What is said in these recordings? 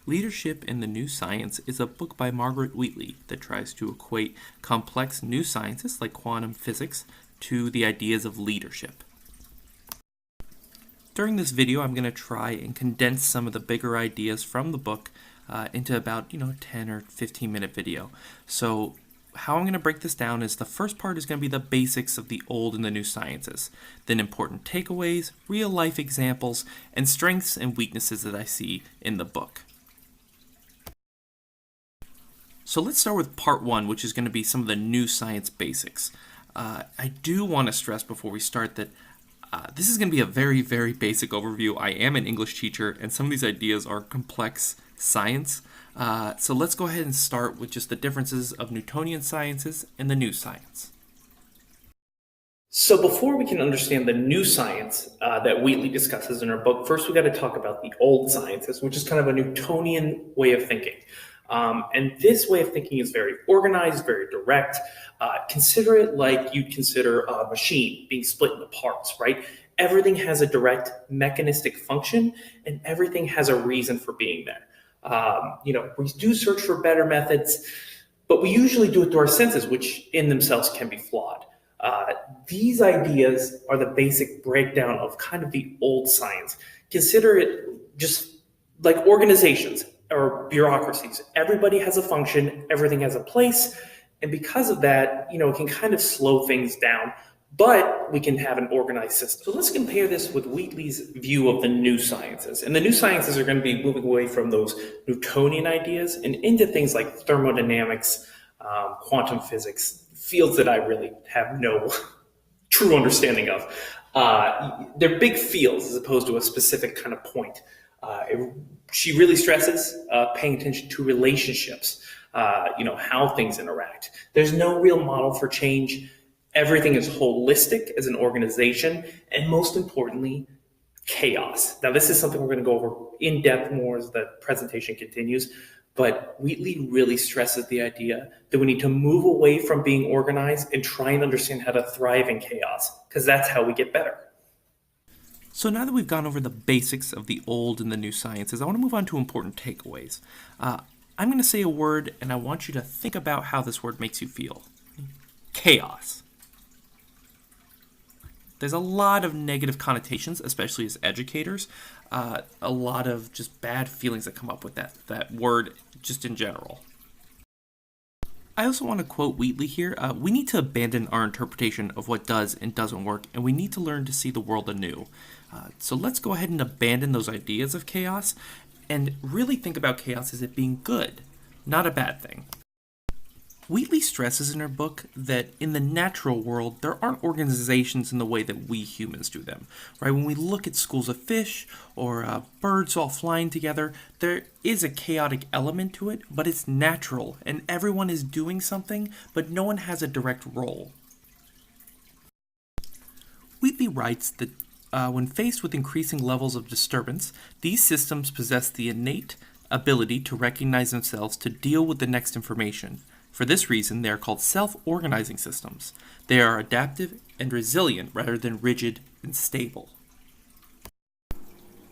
Leadership in the New Science is a book by Margaret Wheatley that tries to equate complex new sciences like quantum physics to the ideas of leadership. During this video, I'm going to try and condense some of the bigger ideas from the book into about 10 or 15 minute video. So how I'm going to break this down is the first part is going to be the basics of the old and the new sciences, then important takeaways, real life examples, and strengths and weaknesses that I see in the book. So let's start with part one, which is going to be some of the new science basics. I do want to stress before we start that this is going to be a very, very basic overview. I am an English teacher, and some of these ideas are complex science. So let's go ahead and start with just the differences of Newtonian sciences and the new science. So before we can understand the new science that Wheatley discusses in her book, first we got to talk about the old sciences, which is kind of a Newtonian way of thinking. And this way of thinking is very organized, very direct. Consider it like you'd consider a machine being split into parts, right? Everything has a direct mechanistic function, and everything has a reason for being there. We do search for better methods, but we usually do it through our senses, which in themselves can be flawed. These ideas are the basic breakdown of kind of the old science. Consider it just like organizations or bureaucracies. Everybody has a function, everything has a place, and because of that, it can kind of slow things down, but we can have an organized system. So let's compare this with Wheatley's view of the new sciences. And the new sciences are going to be moving away from those Newtonian ideas and into things like thermodynamics, quantum physics, fields that I really have no true understanding of. They're big fields as opposed to a specific kind of point. She really stresses paying attention to relationships, how things interact. There's no real model for change. Everything is holistic as an organization, and most importantly, chaos. Now, this is something we're going to go over in depth more as the presentation continues, but Wheatley really stresses the idea that we need to move away from being organized and try and understand how to thrive in chaos, because that's how we get better. So now that we've gone over the basics of the old and the new sciences, I want to move on to important takeaways. I'm going to say a word, and I want you to think about how this word makes you feel. Chaos. There's a lot of negative connotations, especially as educators. A lot of just bad feelings that come up with that word just in general. I also want to quote Wheatley here. We need to abandon our interpretation of what does and doesn't work, and we need to learn to see the world anew. So let's go ahead and abandon those ideas of chaos and really think about chaos as it being good, not a bad thing. Wheatley stresses in her book that in the natural world, there aren't organizations in the way that we humans do them, right? When we look at schools of fish or birds all flying together, there is a chaotic element to it, but it's natural, and everyone is doing something, but no one has a direct role. Wheatley writes that when faced with increasing levels of disturbance, these systems possess the innate ability to recognize themselves to deal with the next information. For this reason, they are called self-organizing systems. They are adaptive and resilient rather than rigid and stable.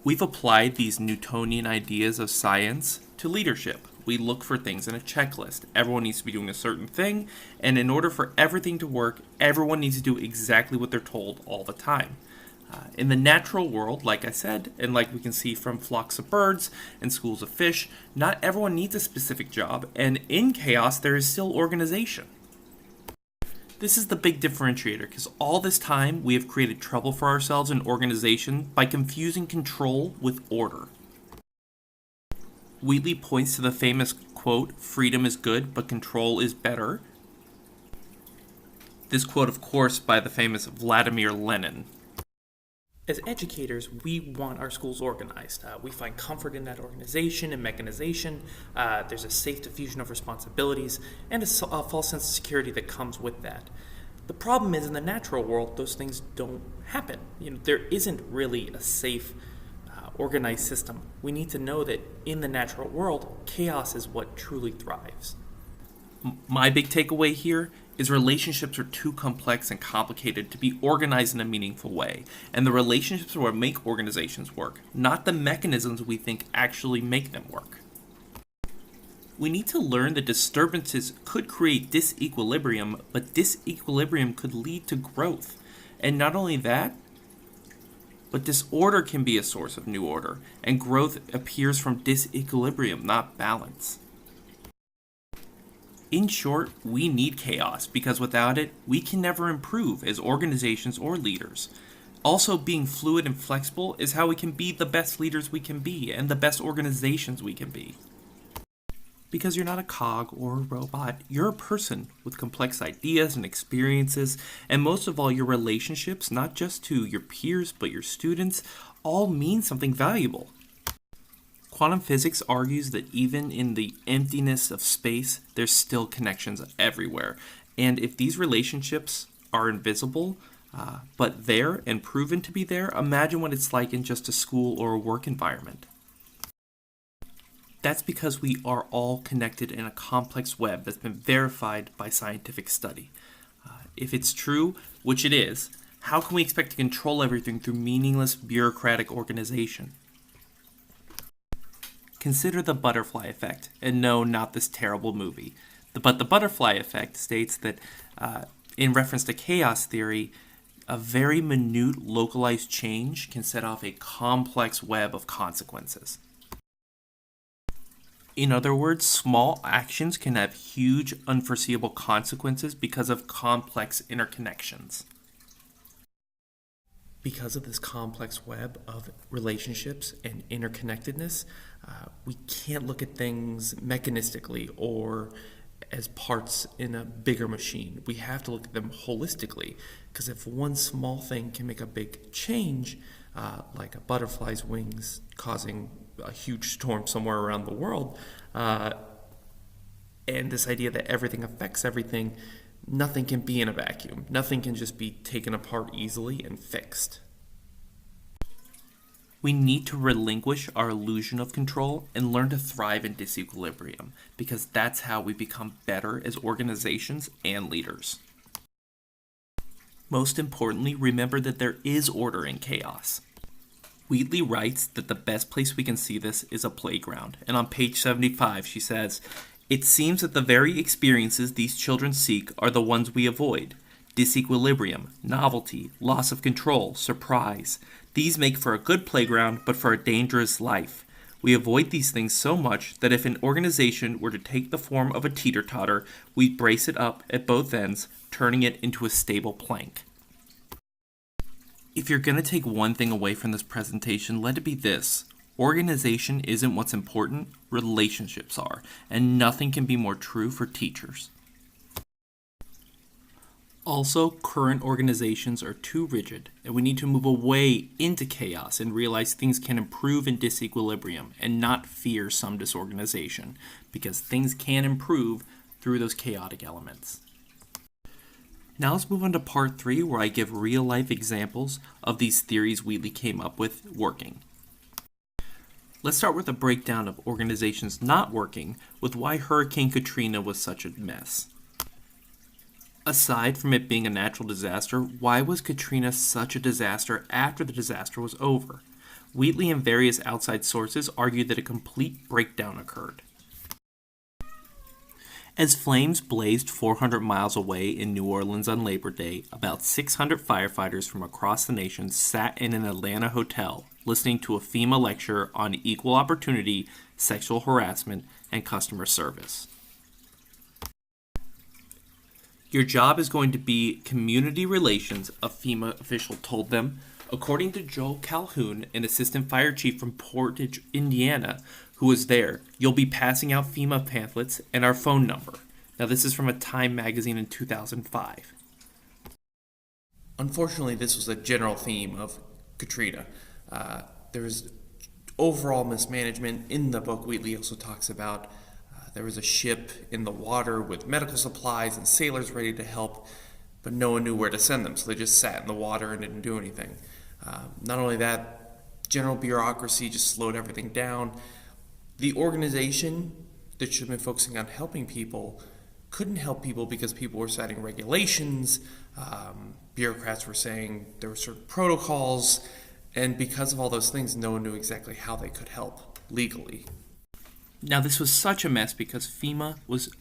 We've applied these Newtonian ideas of science to leadership. We look for things in a checklist. Everyone needs to be doing a certain thing, and in order for everything to work, everyone needs to do exactly what they're told all the time. In the natural world, like I said, and like we can see from flocks of birds and schools of fish, not everyone needs a specific job, and in chaos there is still organization. This is the big differentiator, because all this time we have created trouble for ourselves in organization by confusing control with order. Wheatley points to the famous quote, "Freedom is good, but control is better." This quote, of course, by the famous Vladimir Lenin. As educators, we want our schools organized. We find comfort in that organization and mechanization. There's a safe diffusion of responsibilities and a false sense of security that comes with that. The problem is in the natural world, those things don't happen. There isn't really a safe, organized system. We need to know that in the natural world, chaos is what truly thrives. My big takeaway here is relationships are too complex and complicated to be organized in a meaningful way. And the relationships are what make organizations work, not the mechanisms we think actually make them work. We need to learn that disturbances could create disequilibrium, but disequilibrium could lead to growth. And not only that, but disorder can be a source of new order, and growth appears from disequilibrium, not balance. In short, we need chaos because without it, we can never improve as organizations or leaders. Also, being fluid and flexible is how we can be the best leaders we can be and the best organizations we can be. Because you're not a cog or a robot, you're a person with complex ideas and experiences, and most of all, your relationships, not just to your peers but your students, all mean something valuable. Quantum physics argues that even in the emptiness of space, there's still connections everywhere. And if these relationships are invisible, but there and proven to be there, imagine what it's like in just a school or a work environment. That's because we are all connected in a complex web that's been verified by scientific study. If it's true, which it is, how can we expect to control everything through meaningless bureaucratic organization? Consider the butterfly effect, and no, not this terrible movie. But the butterfly effect states that, in reference to chaos theory, a very minute localized change can set off a complex web of consequences. In other words, small actions can have huge unforeseeable consequences because of complex interconnections. Because of this complex web of relationships and interconnectedness, we can't look at things mechanistically or as parts in a bigger machine. We have to look at them holistically, because if one small thing can make a big change, like a butterfly's wings causing a huge storm somewhere around the world, and this idea that everything affects everything, nothing can be in a vacuum. Nothing can just be taken apart easily and fixed. We need to relinquish our illusion of control and learn to thrive in disequilibrium, because that's how we become better as organizations and leaders. Most importantly, remember that there is order in chaos. Wheatley writes that the best place we can see this is a playground, and on page 75 she says, "It seems that the very experiences these children seek are the ones we avoid. Disequilibrium, novelty, loss of control, surprise. These make for a good playground, but for a dangerous life. We avoid these things so much that if an organization were to take the form of a teeter-totter, we'd brace it up at both ends, turning it into a stable plank." If you're going to take one thing away from this presentation, let it be this. Organization isn't what's important, relationships are, and nothing can be more true for teachers. Also, current organizations are too rigid, and we need to move away into chaos and realize things can improve in disequilibrium and not fear some disorganization, because things can improve through those chaotic elements. Now let's move on to part 3, where I give real-life examples of these theories Wheatley came up with working. Let's start with a breakdown of organizations not working with why Hurricane Katrina was such a mess. Aside from it being a natural disaster, why was Katrina such a disaster after the disaster was over? Wheatley and various outside sources argued that a complete breakdown occurred. As flames blazed 400 miles away in New Orleans on Labor Day, about 600 firefighters from across the nation sat in an Atlanta hotel listening to a FEMA lecture on equal opportunity, sexual harassment, and customer service. Your job is going to be community relations, a FEMA official told them. According to Joel Calhoun, an assistant fire chief from Portage, Indiana, who was there, you'll be passing out FEMA pamphlets and our phone number. Now, this is from a Time magazine in 2005. Unfortunately, this was a general theme of Katrina. There was overall mismanagement. In the book, Wheatley also talks about there was a ship in the water with medical supplies and sailors ready to help, but no one knew where to send them, so they just sat in the water and didn't do anything. Not only that, general bureaucracy just slowed everything down. The organization that should have been focusing on helping people couldn't help people because people were setting regulations, bureaucrats were saying there were certain protocols, and because of all those things, no one knew exactly how they could help legally. Now, this was such a mess because FEMA was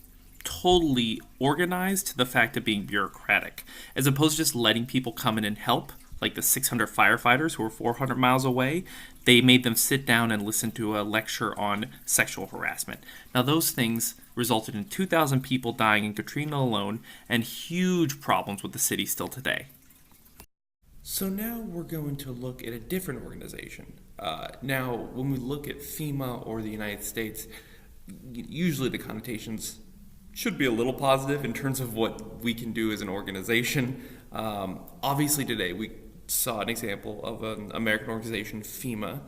totally organized to the fact of being bureaucratic, as opposed to just letting people come in and help, like the 600 firefighters who were 400 miles away. They made them sit down and listen to a lecture on sexual harassment. Now, those things resulted in 2,000 people dying in Katrina alone and huge problems with the city still today. So now we're going to look at a different organization. Now, when we look at FEMA or the United States, usually the connotations should be a little positive in terms of what we can do as an organization. Obviously, today we saw an example of an American organization, FEMA,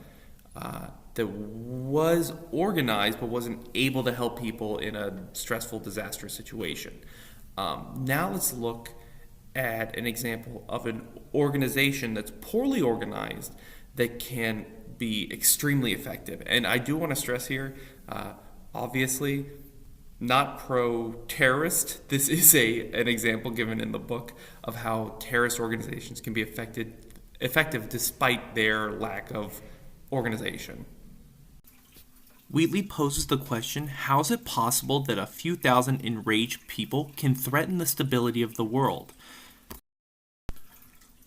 that was organized but wasn't able to help people in a stressful, disastrous situation. Now let's look at an example of an organization that's poorly organized that can be extremely effective. And I do want to stress here, obviously, not pro-terrorist. This is an example given in the book of how terrorist organizations can be effective despite their lack of organization. Wheatley poses the question, how is it possible that a few thousand enraged people can threaten the stability of the world?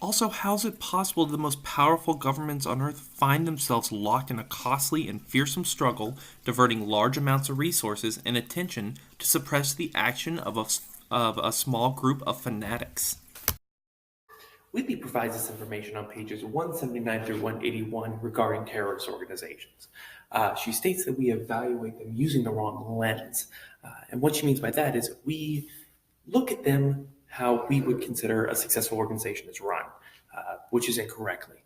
Also, how is it possible that the most powerful governments on Earth find themselves locked in a costly and fearsome struggle, diverting large amounts of resources and attention to suppress the action of a small group of fanatics? Wheatley provides this information on pages 179 through 181 regarding terrorist organizations. She states that we evaluate them using the wrong lens. And what she means by that is we look at them how we would consider a successful organization is run, which is incorrectly.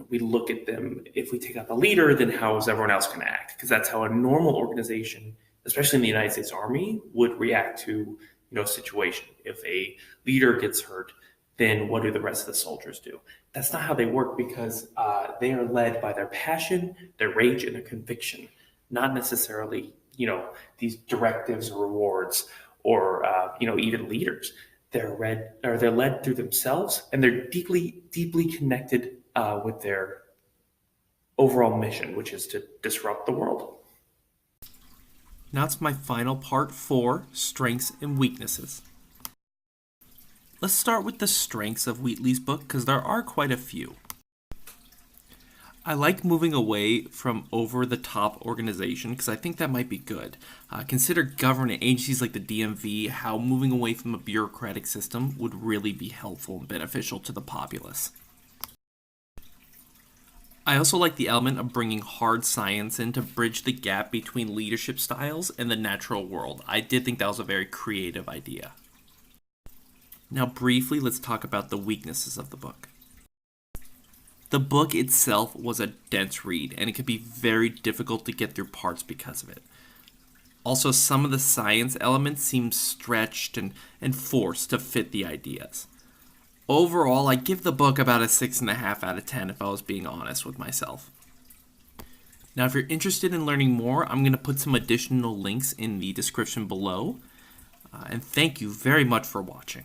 We look at them, if we take out the leader, then how is everyone else going to act? Because that's how a normal organization, especially in the United States Army, would react to a situation. If a leader gets hurt, then what do the rest of the soldiers do? That's not how they work, because they are led by their passion, their rage, and their conviction, not necessarily these directives or rewards or even leaders. They're led through themselves, and they're deeply connected with their overall mission, which is to disrupt the world. Now it's my final part 4, strengths and weaknesses. Let's start with the strengths of Wheatley's book, because there are quite a few. I like moving away from over-the-top organization because I think that might be good. Consider government agencies like the DMV, how moving away from a bureaucratic system would really be helpful and beneficial to the populace. I also like the element of bringing hard science in to bridge the gap between leadership styles and the natural world. I did think that was a very creative idea. Now briefly, let's talk about the weaknesses of the book. The book itself was a dense read, and it could be very difficult to get through parts because of it. Also, some of the science elements seem stretched and forced to fit the ideas. Overall, I give the book about a 6.5 out of 10 if I was being honest with myself. Now, if you're interested in learning more, I'm going to put some additional links in the description below. And thank you very much for watching.